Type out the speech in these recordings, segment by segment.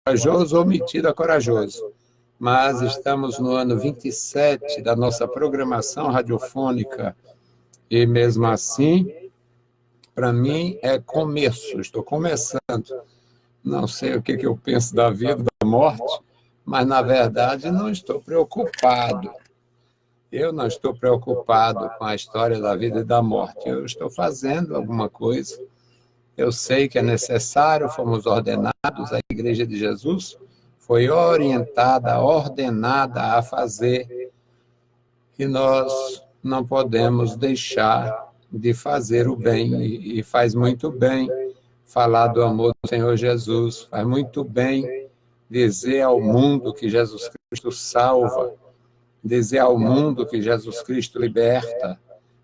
corajoso ou metido a corajoso. Mas estamos no ano 27 da nossa programação radiofônica e, mesmo assim, para mim é começo, estou começando. Não sei o que eu penso da vida, da morte, mas, na verdade, não estou preocupado. Eu não estou preocupado com a história da vida e da morte. Eu estou fazendo alguma coisa. Eu sei que é necessário, fomos ordenados, a Igreja de Jesus foi orientada, ordenada a fazer, e nós não podemos deixar de fazer o bem, e faz muito bem falar do amor do Senhor Jesus, faz muito bem dizer ao mundo que Jesus Cristo salva, dizer ao mundo que Jesus Cristo liberta,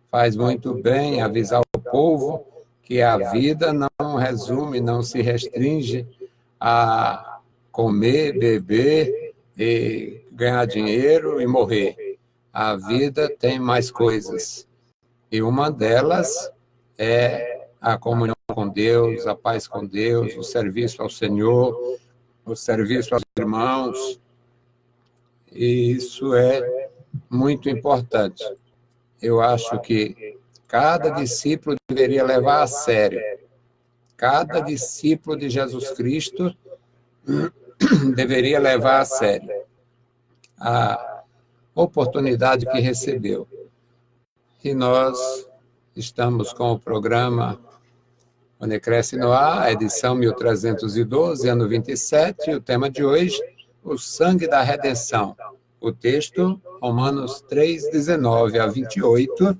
faz muito bem avisar o povo que a vida não resume, não se restringe a comer, beber, e ganhar dinheiro e morrer. A vida tem mais coisas. E uma delas é a comunhão com Deus, a paz com Deus, o serviço ao Senhor, o serviço aos irmãos. E isso é muito importante. Eu acho que cada discípulo deveria levar a sério. Cada discípulo de Jesus Cristo deveria levar a sério a oportunidade que recebeu. E nós estamos com o programa Onecresce no Ar, edição 1312, ano 27, e o tema de hoje, o sangue da redenção. O texto, Romanos 3, 19 a 28,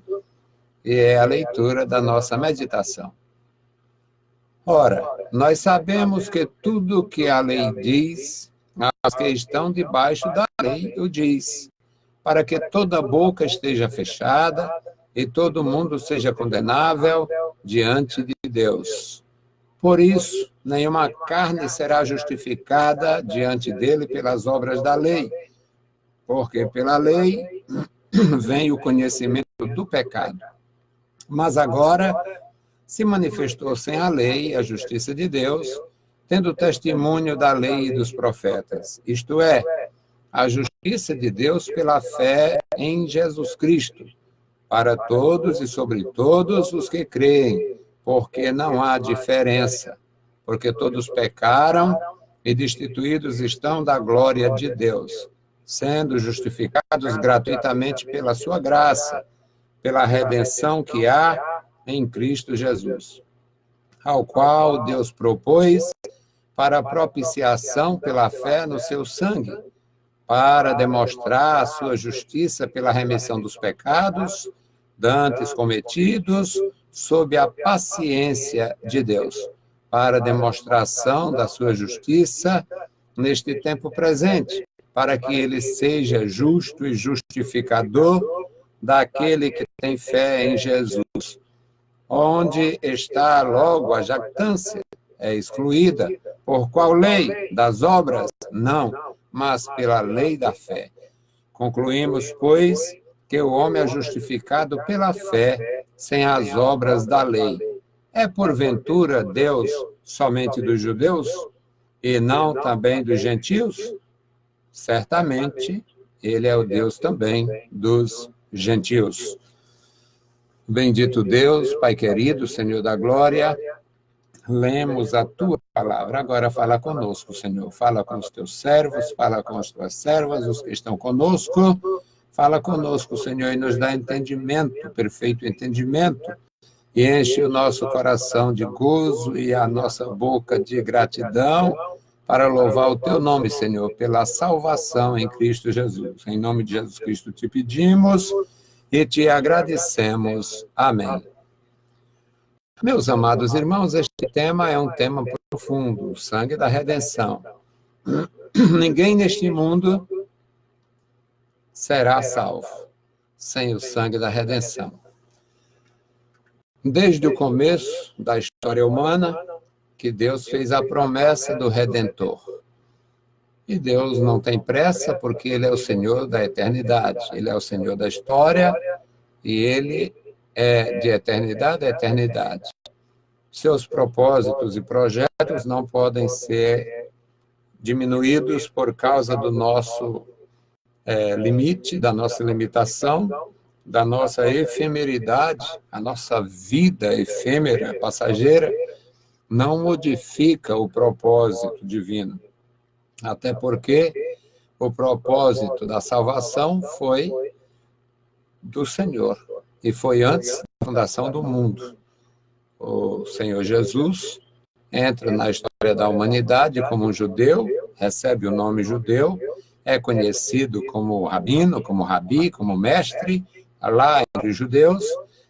e é a leitura da nossa meditação. Ora, nós sabemos que tudo o que a lei diz, as que estão debaixo da lei o diz, para que toda boca esteja fechada e todo mundo seja condenável diante de Deus. Por isso, nenhuma carne será justificada diante dele pelas obras da lei, porque pela lei vem o conhecimento do pecado. Mas agora se manifestou sem a lei a justiça de Deus, tendo testemunho da lei e dos profetas, isto é, a justiça de Deus pela fé em Jesus Cristo, para todos e sobre todos os que creem, porque não há diferença, porque todos pecaram e destituídos estão da glória de Deus, sendo justificados gratuitamente pela sua graça, pela redenção que há em Cristo Jesus, ao qual Deus propôs para a propiciação pela fé no seu sangue, para demonstrar a sua justiça pela remissão dos pecados dantes cometidos sob a paciência de Deus, para demonstração da sua justiça neste tempo presente, para que ele seja justo e justificador daquele que tem fé em Jesus. Onde está logo a jactância? É excluída. Por qual lei? Das obras? Não, mas pela lei da fé. Concluímos, pois, que o homem é justificado pela fé, sem as obras da lei. É porventura Deus somente dos judeus, e não também dos gentios? Certamente, ele é o Deus também dos gentios. Bendito Deus, Pai querido, Senhor da glória, lemos a tua palavra. Agora fala conosco, Senhor. Fala com os teus servos, fala com as tuas servas, os que estão conosco. Fala conosco, Senhor, e nos dá entendimento, perfeito entendimento, e enche o nosso coração de gozo e a nossa boca de gratidão para louvar o teu nome, Senhor, pela salvação em Cristo Jesus. Em nome de Jesus Cristo te pedimos e te agradecemos. Amém. Meus amados irmãos, este tema é um tema profundo, o sangue da redenção. Ninguém neste mundo será salvo sem o sangue da redenção. Desde o começo da história humana, que Deus fez a promessa do Redentor. E Deus não tem pressa, porque Ele é o Senhor da eternidade. Ele é o Senhor da história e Ele é de eternidade a eternidade. Seus propósitos e projetos não podem ser diminuídos por causa do nosso limite, da nossa limitação, da nossa efemeridade. A nossa vida efêmera, passageira, não modifica o propósito divino. Até porque o propósito da salvação foi do Senhor, e foi antes da fundação do mundo. O Senhor Jesus entra na história da humanidade como um judeu, recebe o nome judeu, é conhecido como rabino, como rabi, como mestre, lá entre os judeus,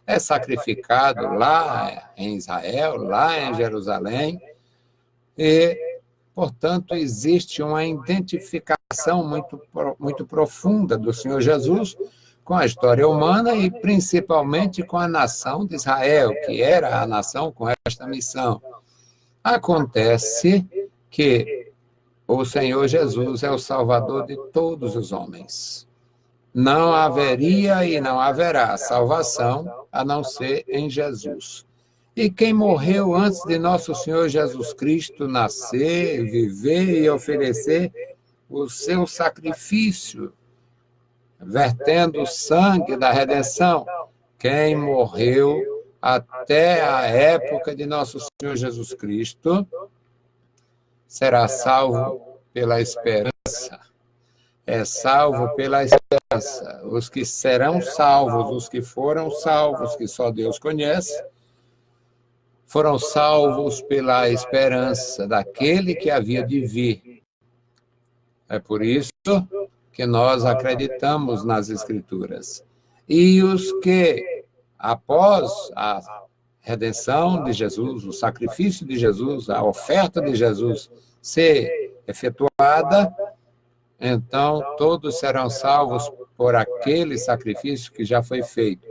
é sacrificado lá em Israel, lá em Jerusalém, e, portanto, existe uma identificação muito profunda do Senhor Jesus com a história humana e principalmente com a nação de Israel, que era a nação com esta missão. Acontece que o Senhor Jesus é o Salvador de todos os homens. Não haveria e não haverá salvação a não ser em Jesus. E quem morreu antes de nosso Senhor Jesus Cristo nascer, viver e oferecer o seu sacrifício, vertendo o sangue da redenção? Quem morreu até a época de nosso Senhor Jesus Cristo será salvo pela esperança. É salvo pela esperança. Os que serão salvos, os que foram salvos, que só Deus conhece, foram salvos pela esperança daquele que havia de vir. É por isso que nós acreditamos nas Escrituras. E os que, após a redenção de Jesus, o sacrifício de Jesus, a oferta de Jesus ser efetuada, então todos serão salvos por aquele sacrifício que já foi feito.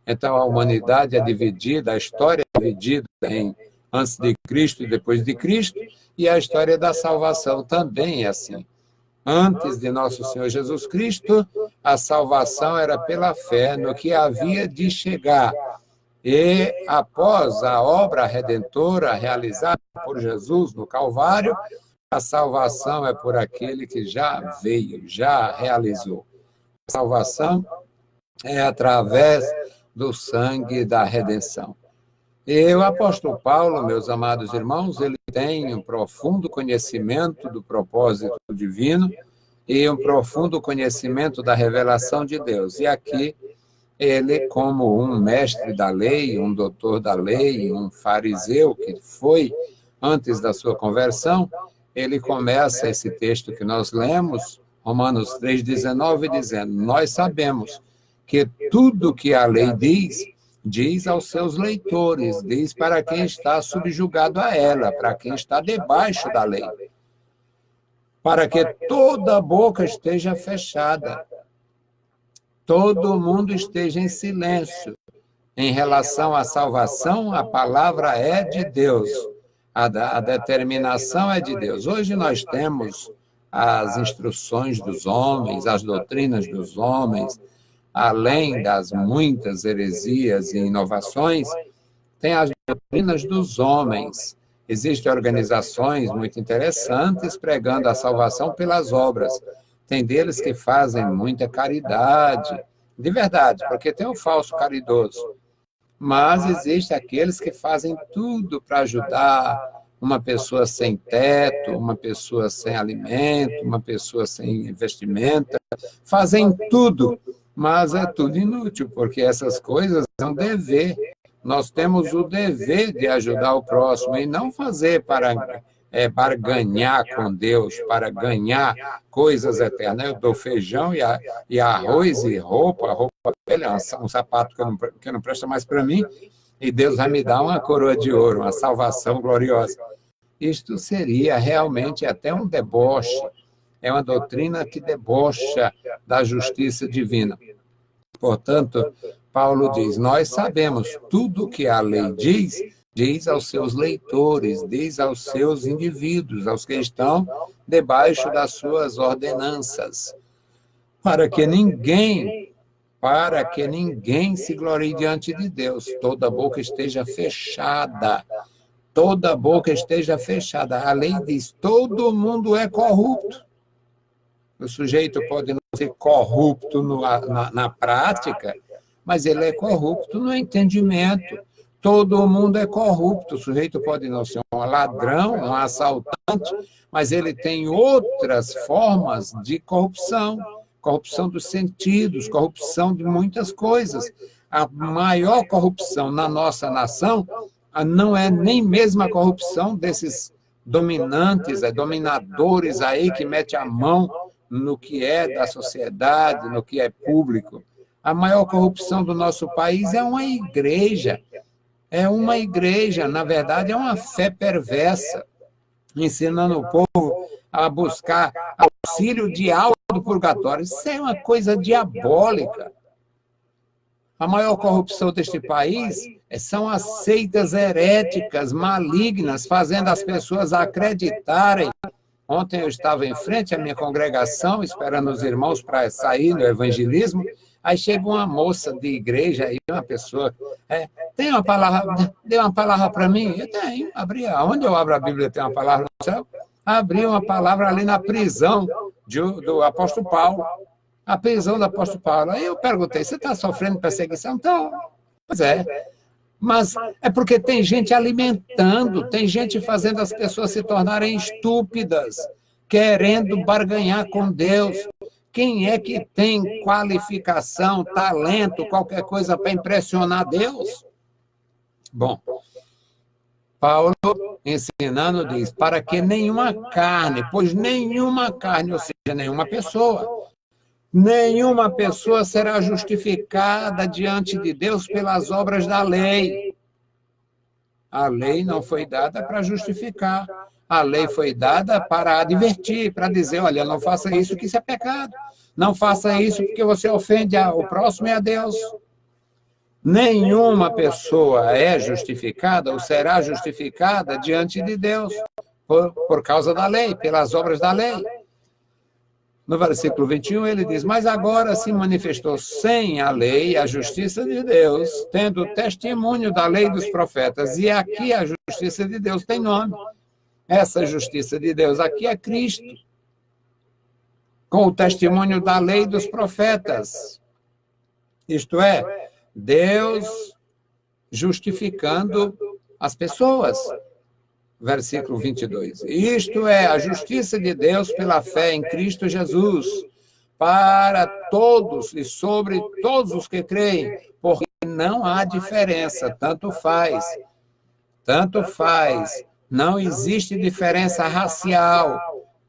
Então a humanidade é dividida, a história é dividida em antes de Cristo e depois de Cristo, e a história da salvação também é assim. Antes de nosso Senhor Jesus Cristo, a salvação era pela fé no que havia de chegar. E após a obra redentora realizada por Jesus no Calvário, a salvação é por aquele que já veio, já realizou. A salvação é através do sangue da redenção. E o apóstolo Paulo, meus amados irmãos, ele tem um profundo conhecimento do propósito divino e um profundo conhecimento da revelação de Deus. E aqui, ele, como um mestre da lei, um doutor da lei, um fariseu que foi antes da sua conversão, ele começa esse texto que nós lemos, Romanos 3,19, dizendo: nós sabemos que tudo que a lei diz, diz aos seus leitores, diz para quem está subjugado a ela, para quem está debaixo da lei, para que toda boca esteja fechada, todo mundo esteja em silêncio. Em relação à salvação, a palavra é de Deus, a determinação é de Deus. Hoje nós temos as instruções dos homens, as doutrinas dos homens, além das muitas heresias e inovações, tem as doutrinas dos homens. Existem organizações muito interessantes pregando a salvação pelas obras. Tem deles que fazem muita caridade, de verdade, porque tem o falso caridoso. Mas existem aqueles que fazem tudo para ajudar uma pessoa sem teto, uma pessoa sem alimento, uma pessoa sem vestimenta. Fazem tudo, mas é tudo inútil, porque essas coisas são dever. Nós temos o dever de ajudar o próximo e não fazer para barganhar com Deus, para ganhar coisas eternas. Eu dou feijão e arroz e roupa velha, um sapato que não presta mais para mim, e Deus vai me dar uma coroa de ouro, uma salvação gloriosa. Isto seria realmente até um deboche. É uma doutrina que debocha da justiça divina. Portanto, Paulo diz: nós sabemos tudo que a lei diz, diz aos seus leitores, diz aos seus indivíduos, aos que estão debaixo das suas ordenanças, para que ninguém se glorie diante de Deus, toda boca esteja fechada, toda boca esteja fechada. A lei diz, todo mundo é corrupto. O sujeito pode não ser corrupto na prática, mas ele é corrupto no entendimento. Todo mundo é corrupto. O sujeito pode não ser um ladrão, um assaltante, mas ele tem outras formas de corrupção. Corrupção dos sentidos, corrupção de muitas coisas. A maior corrupção na nossa nação não é nem mesmo a corrupção desses dominantes, dominadores aí que mete a mão no que é da sociedade, no que é público. A maior corrupção do nosso país é uma igreja. É uma igreja, na verdade, é uma fé perversa, ensinando o povo a buscar auxílio de alma do purgatório. Isso é uma coisa diabólica. A maior corrupção deste país são as seitas heréticas, malignas, fazendo as pessoas acreditarem. Ontem eu estava em frente à minha congregação, esperando os irmãos para sair no evangelismo, aí chega uma moça de igreja, aí uma pessoa, tem uma palavra, dê uma palavra para mim? Eu tenho, onde eu abro a Bíblia tem uma palavra no céu? Abri uma palavra ali na prisão do apóstolo Paulo, a prisão do apóstolo Paulo. Aí eu perguntei, você está sofrendo perseguição? Então, pois é. Mas é porque tem gente alimentando, tem gente fazendo as pessoas se tornarem estúpidas, querendo barganhar com Deus. Quem é que tem qualificação, talento, qualquer coisa para impressionar Deus? Bom, Paulo, ensinando, diz, para que nenhuma carne, pois nenhuma carne, ou seja, nenhuma pessoa será justificada diante de Deus pelas obras da lei. A lei não foi dada para justificar. A lei foi dada para advertir, para dizer, olha, não faça isso que isso é pecado. Não faça isso porque você ofende o próximo e a Deus. Nenhuma pessoa é justificada ou será justificada diante de Deus por causa da lei, pelas obras da lei. No versículo 21, ele diz, mas agora se manifestou sem a lei a justiça de Deus, tendo o testemunho da lei dos profetas. E aqui a justiça de Deus tem nome. Essa justiça de Deus aqui é Cristo, com o testemunho da lei dos profetas. Isto é, Deus justificando as pessoas. Versículo 22. Isto é a justiça de Deus pela fé em Cristo Jesus, para todos e sobre todos os que creem, porque não há diferença, tanto faz, não existe diferença racial.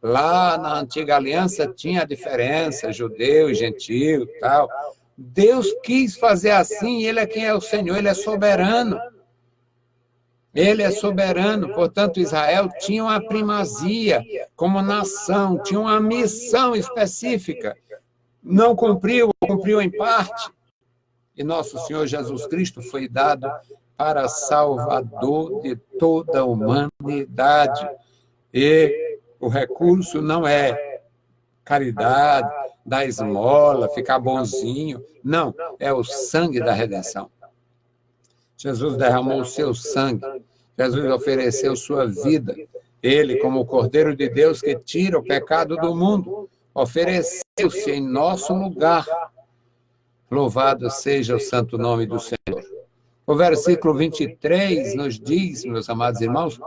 Lá na antiga aliança tinha diferença, judeu e gentio, tal. Deus quis fazer assim, ele é quem é o Senhor, ele é soberano. Ele é soberano, portanto, Israel tinha uma primazia como nação, tinha uma missão específica. Não cumpriu, cumpriu em parte. E nosso Senhor Jesus Cristo foi dado para Salvador de toda a humanidade. E o recurso não é caridade, dar esmola, ficar bonzinho. Não, é o sangue da redenção. Jesus derramou o seu sangue. Jesus ofereceu sua vida. Ele, como o Cordeiro de Deus que tira o pecado do mundo, ofereceu-se em nosso lugar. Louvado seja o santo nome do Senhor. O versículo 23 nos diz, meus amados irmãos,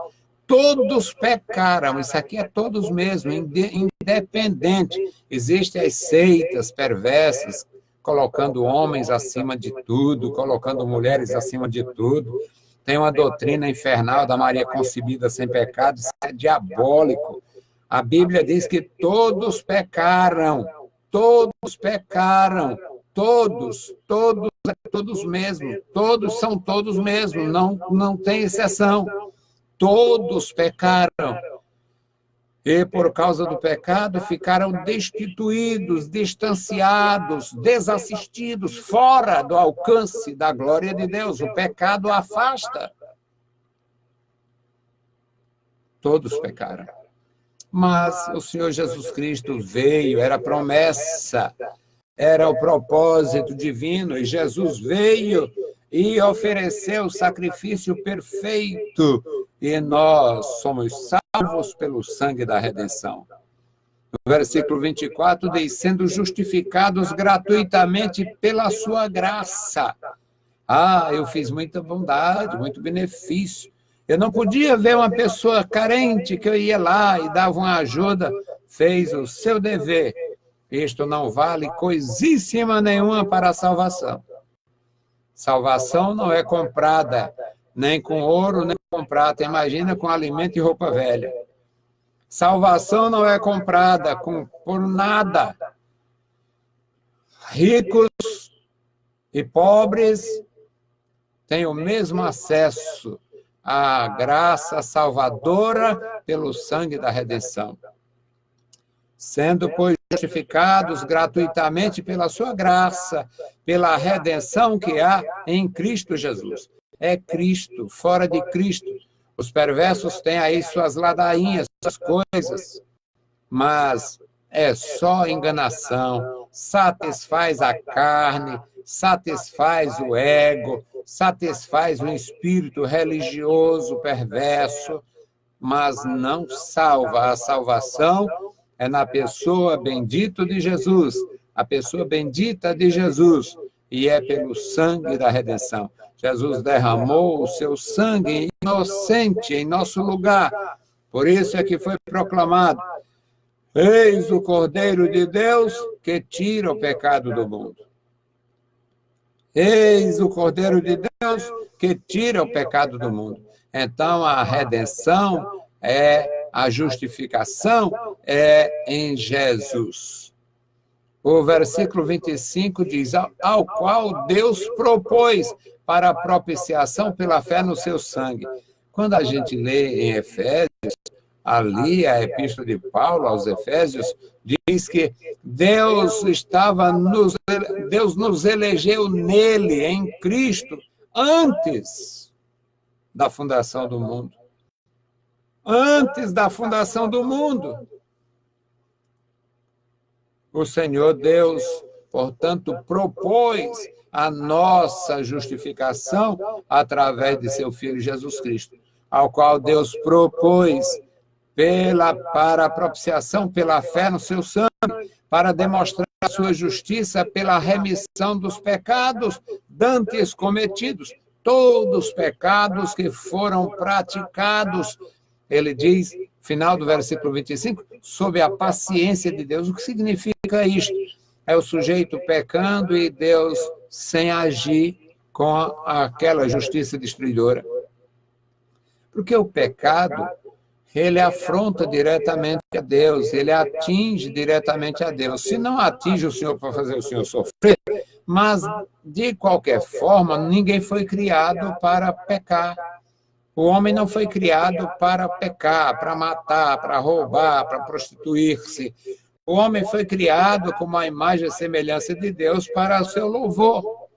todos pecaram. Isso aqui é todos mesmo, independente. Existem as seitas perversas, colocando homens acima de tudo, colocando mulheres acima de tudo. Tem uma doutrina infernal da Maria concebida sem pecado, isso é diabólico. A Bíblia diz que todos pecaram, todos mesmo, todos são todos mesmo, não tem exceção. Todos pecaram. E, por causa do pecado, ficaram destituídos, distanciados, desassistidos, fora do alcance da glória de Deus. O pecado afasta. Todos pecaram. Mas o Senhor Jesus Cristo veio, era promessa, era o propósito divino, e Jesus veio e ofereceu o sacrifício perfeito e nós somos salvos pelo sangue da redenção. No versículo 24 diz, sendo justificados gratuitamente pela sua graça. Eu fiz muita bondade, muito benefício. Eu não podia ver uma pessoa carente que eu ia lá e dava uma ajuda. Fez o seu dever. Isto não vale coisíssima nenhuma para a salvação. Salvação não é comprada nem com ouro, nem com prata. Imagina com alimento e roupa velha. Salvação não é comprada por nada. Ricos e pobres têm o mesmo acesso à graça salvadora pelo sangue da redenção. Sendo, pois, justificados gratuitamente pela sua graça, pela redenção que há em Cristo Jesus. É Cristo, fora de Cristo. Os perversos têm aí suas ladainhas, suas coisas, mas é só enganação, satisfaz a carne, satisfaz o ego, satisfaz o espírito religioso perverso, mas não salva. A salvação é na pessoa bendita de Jesus, a pessoa bendita de Jesus, e é pelo sangue da redenção. Jesus derramou o seu sangue inocente em nosso lugar. Por isso é que foi proclamado, eis o Cordeiro de Deus que tira o pecado do mundo. Eis o Cordeiro de Deus que tira o pecado do mundo. Então, a redenção a justificação é em Jesus. O versículo 25 diz, ao qual Deus propôs para a propiciação pela fé no seu sangue. Quando a gente lê em Efésios, ali a epístola de Paulo aos Efésios, diz que Deus nos elegeu nele, em Cristo, antes da fundação do mundo. Antes da fundação do mundo. O Senhor Deus, portanto, propôs a nossa justificação através de seu Filho Jesus Cristo, ao qual Deus propôs para a propiciação pela fé no seu sangue, para demonstrar a sua justiça pela remissão dos pecados dantes cometidos, todos os pecados que foram praticados. Ele diz, final do versículo 25, sob a paciência de Deus. O que significa isto? É o sujeito pecando e Deus sem agir com aquela justiça destruidora. Porque o pecado, ele afronta diretamente a Deus, ele atinge diretamente a Deus. Se não atinge o Senhor para fazer o Senhor sofrer, mas, de qualquer forma, ninguém foi criado para pecar. O homem não foi criado para pecar, para matar, para roubar, para prostituir-se. O homem foi criado com uma imagem e semelhança de Deus para o seu louvor.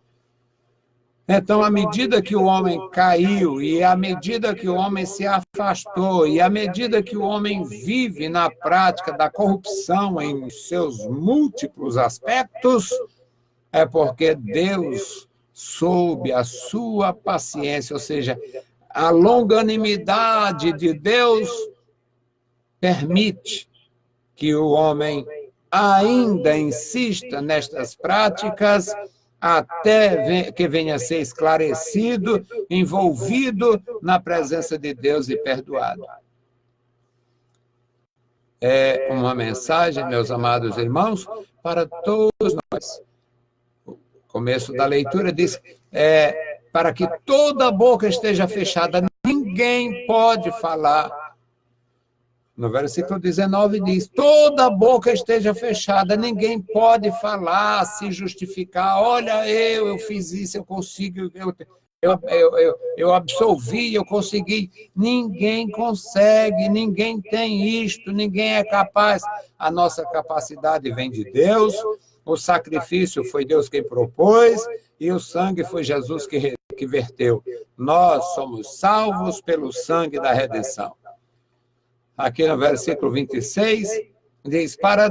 Então, à medida que o homem caiu, e à medida que o homem se afastou, e à medida que o homem vive na prática da corrupção em seus múltiplos aspectos, é porque Deus, sob a sua paciência, ou seja, a longanimidade de Deus, permite que o homem ainda insista nestas práticas até que venha a ser esclarecido, envolvido na presença de Deus e perdoado. É uma mensagem, meus amados irmãos, para todos nós. O começo da leitura diz, para que toda boca esteja fechada, ninguém pode falar. No versículo 19 diz, toda boca esteja fechada, ninguém pode falar, se justificar. Olha, eu fiz isso, eu consigo, eu absolvi, eu consegui. Ninguém consegue, ninguém tem isto, ninguém é capaz. A nossa capacidade vem de Deus, o sacrifício foi Deus quem propôs, e o sangue foi Jesus que verteu. Nós somos salvos pelo sangue da redenção. Aqui no versículo 26, diz, para a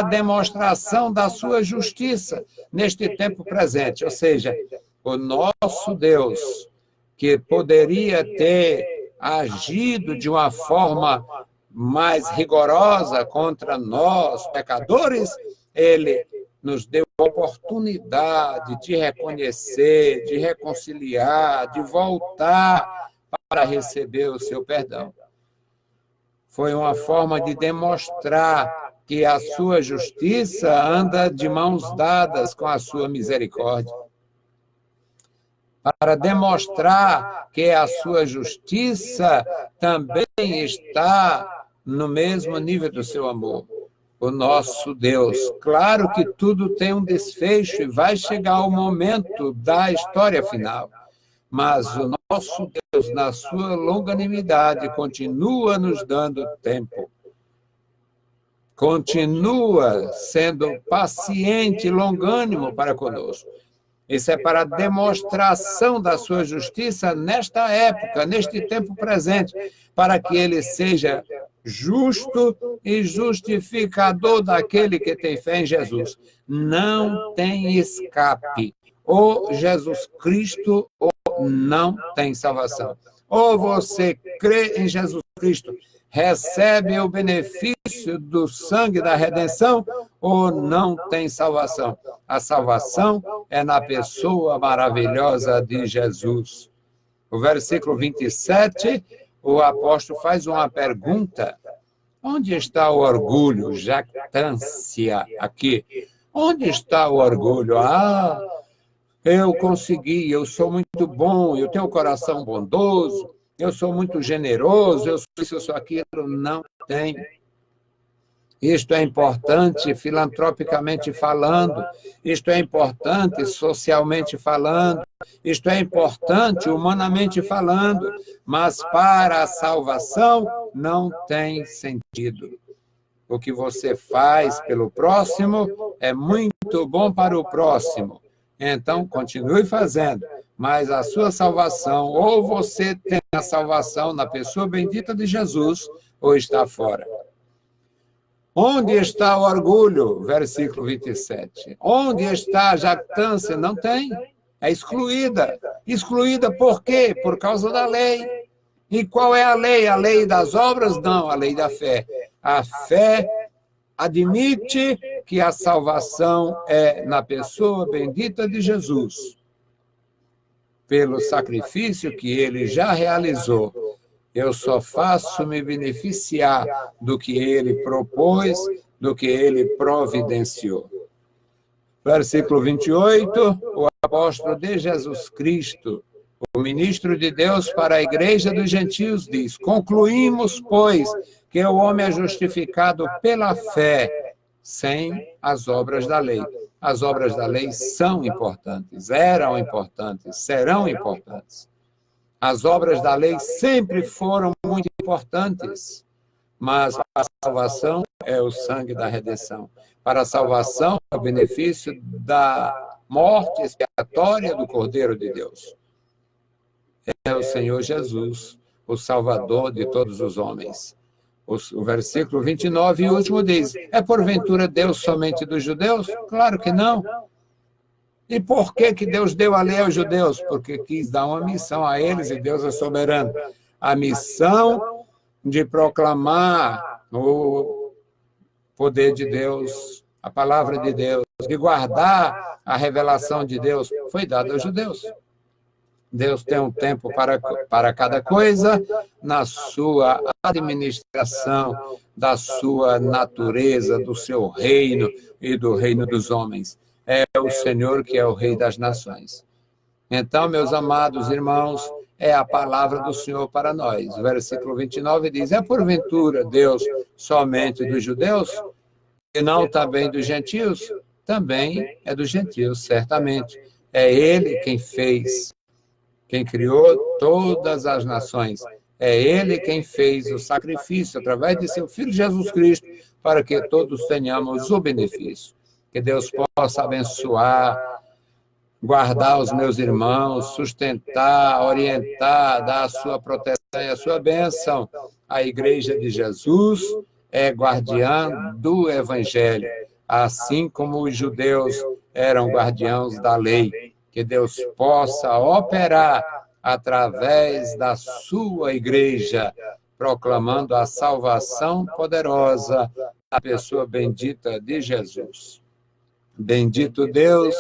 demonstração da sua justiça neste tempo presente. Ou seja, o nosso Deus que poderia ter agido de uma forma mais rigorosa contra nós, pecadores, ele nos deu a oportunidade de reconhecer, de reconciliar, de voltar para receber o seu perdão. Foi uma forma de demonstrar que a sua justiça anda de mãos dadas com a sua misericórdia. Para demonstrar que a sua justiça também está no mesmo nível do seu amor. O nosso Deus. Claro que tudo tem um desfecho e vai chegar o momento da história final. Mas o nosso Deus, na sua longanimidade, continua nos dando tempo. Continua sendo paciente e longânimo para conosco. Isso é para a demonstração da sua justiça nesta época, neste tempo presente, para que ele seja justo e justificador daquele que tem fé em Jesus. Não tem escape. Ou Jesus Cristo ou não tem salvação. Ou você crê em Jesus Cristo, recebe o benefício do sangue da redenção, ou não tem salvação. A salvação é na pessoa maravilhosa de Jesus. O versículo 27, o apóstolo faz uma pergunta. Onde está o orgulho? Jactância aqui. Onde está o orgulho? Eu consegui, eu sou muito bom, eu tenho um coração bondoso, eu sou muito generoso, eu sou isso, eu sou aquilo. Não tem. Isto é importante filantropicamente falando, isto é importante socialmente falando, isto é importante humanamente falando, mas para a salvação não tem sentido. O que você faz pelo próximo é muito bom para o próximo. Então, continue fazendo, mas a sua salvação, ou você tem a salvação na pessoa bendita de Jesus, ou está fora. Onde está o orgulho? Versículo 27. Onde está a jactância? Não tem. É excluída. Excluída por quê? Por causa da lei. E qual é a lei? A lei das obras? Não, a lei da fé. A fé admite que a salvação é na pessoa bendita de Jesus, pelo sacrifício que ele já realizou. Eu só faço me beneficiar do que ele propôs, do que ele providenciou. Versículo 28, o apóstolo de Jesus Cristo, o ministro de Deus para a igreja dos gentios, diz: concluímos, pois, que o homem é justificado pela fé, sem as obras da lei. As obras da lei são importantes, eram importantes, serão importantes. As obras da lei sempre foram muito importantes, mas a salvação é o sangue da redenção. Para a salvação é o benefício da morte expiatória do Cordeiro de Deus. É o Senhor Jesus, o Salvador de todos os homens. O versículo 29 e último diz: é porventura Deus somente dos judeus? Claro que não. E por que Deus deu a lei aos judeus? Porque quis dar uma missão a eles e Deus é soberano. A missão de proclamar o poder de Deus, a palavra de Deus, de guardar a revelação de Deus, foi dada aos judeus. Deus tem um tempo para cada coisa, na sua administração, da sua natureza, do seu reino e do reino dos homens. É o Senhor que é o Rei das nações. Então, meus amados irmãos, é a palavra do Senhor para nós. O versículo 29 diz: é porventura Deus somente dos judeus? E não também dos gentios? Também é dos gentios, certamente. É Ele quem fez, quem criou todas as nações. É Ele quem fez o sacrifício através de seu Filho Jesus Cristo, para que todos tenhamos o benefício. Que Deus possa abençoar, guardar os meus irmãos, sustentar, orientar, dar a sua proteção e a sua bênção. A Igreja de Jesus é guardiã do Evangelho, assim como os judeus eram guardiãos da lei. Que Deus possa operar através da sua igreja, proclamando a salvação poderosa da pessoa bendita de Jesus. Bendito Deus,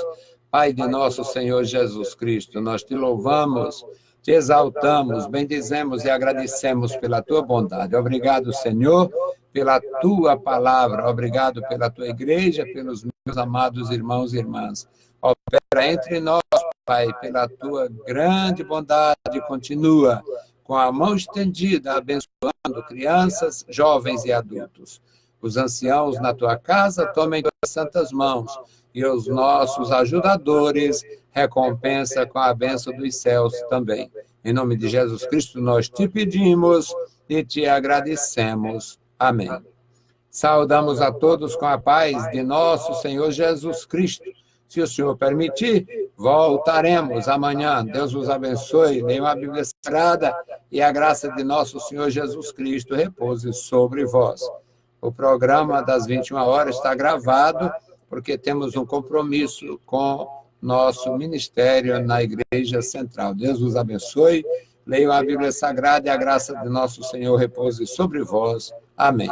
Pai de nosso Senhor Jesus Cristo, nós te louvamos, te exaltamos, bendizemos e agradecemos pela tua bondade. Obrigado, Senhor, pela tua palavra. Obrigado pela tua igreja, pelos meus amados irmãos e irmãs. Opera entre nós, Pai, pela tua grande bondade. Continua com a mão estendida, abençoando crianças, jovens e adultos. Os anciãos na tua casa, tomem tuas santas mãos, e os nossos ajudadores recompensa com a bênção dos céus também. Em nome de Jesus Cristo, nós te pedimos e te agradecemos. Amém. Saudamos a todos com a paz de nosso Senhor Jesus Cristo. Se o Senhor permitir, voltaremos amanhã. Deus vos abençoe. Leiam a Bíblia Sagrada e a graça de nosso Senhor Jesus Cristo repouse sobre vós. O programa das 21 horas está gravado, porque temos um compromisso com nosso ministério na Igreja Central. Deus vos abençoe. Leiam a Bíblia Sagrada e a graça de nosso Senhor repouse sobre vós. Amém.